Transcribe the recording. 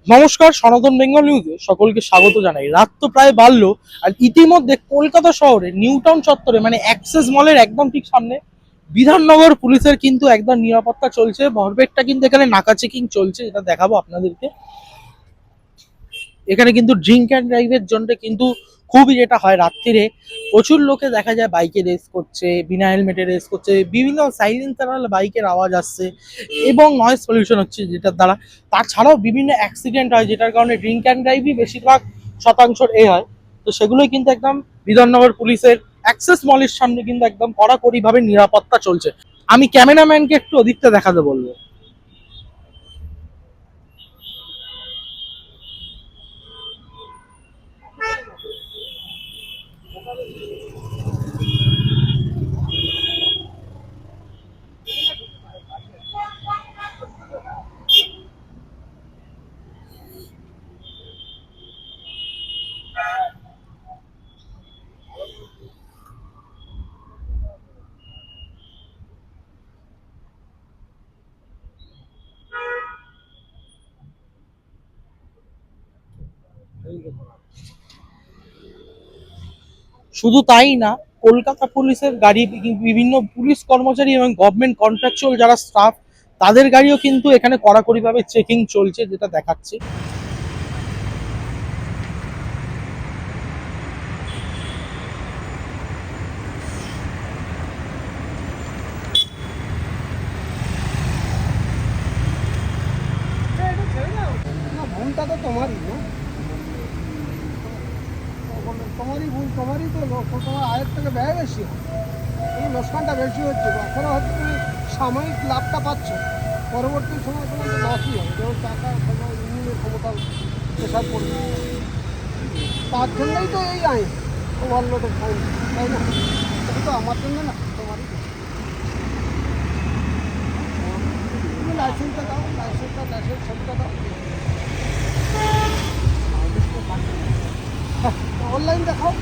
নমস্কার, সনাতন বেঙ্গল নিউজে সকলকে স্বাগত জানাই। রাত তো প্রায় বাড়লো, আর ইতিমধ্যে কলকাতা শহরে নিউ টাউন চত্বরে মানে অ্যাক্সেস মলের একদম ঠিক সামনে বিধাননগর পুলিশের কিন্তু একদম নিরাপত্তা চলছে। ভরপেটটা কিন্তু এখানে নাকা চেকিং চলছে, এটা দেখাবো আপনাদেরকে। এখানে কিন্তু ড্রিঙ্ক অ্যান্ড ড্রাইভের জন্য কিন্তু খুবই যেটা হয়, রাত্রিরে প্রচুর লোকে দেখা যায় বাইকে রেস করছে, বিনা হেলমেটে রেস করছে, বিভিন্ন সাইলেন্সার বাইকের আওয়াজ আসছে এবং নয়েজ পলিউশন হচ্ছে যেটার দ্বারা। তাছাড়াও বিভিন্ন অ্যাক্সিডেন্ট হয় যেটার কারণে ড্রিঙ্ক অ্যান্ড ড্রাইভই বেশিরভাগ শতাংশের হয়। তো সেগুলোই কিন্তু একদম বিধাননগর পুলিশের অ্যাক্সেস মলের সামনে কিন্তু একদম কড়াকড়িভাবে নিরাপত্তা চলছে। আমি ক্যামেরাম্যানকে একটু ওদিকটা দেখাতে বলবো। শুধু তাই না, কলকাতা পুলিশের গাড়ি, বিভিন্ন পুলিশ কর্মচারী এবং গভর্নমেন্ট কন্ট্রাকচুয়াল যারা স্টাফ, তাদের গাড়িও কিন্তু এখানে কড়াকড়িভাবে চেকিং চলছে, যেটা দেখাচ্ছি। না, ভুলটা তো তোমারই না, তোমারই ভুল, তোমারই তো তোমার আয়ের থেকে ব্যয় বেশি, তুমি লোকসানটা বেশি হচ্ছে। এখন হয়তো তুমি সাময়িক লাভটা পাচ্ছ, পরবর্তী সময় তোমার তো লসই হবে, যেমন টাকা ইঞ্জিনের ক্ষমতা প্রেশার পড়বে। তার জন্যই তো এই আইন ওভারলোডের ফাইন, তাই না? এটা তো আমার জন্য না, তোমারই। তুমি লাইসেন্সটা দাও, লাইসেন্স ছবিটা দাও, অনলাইন দেখাও।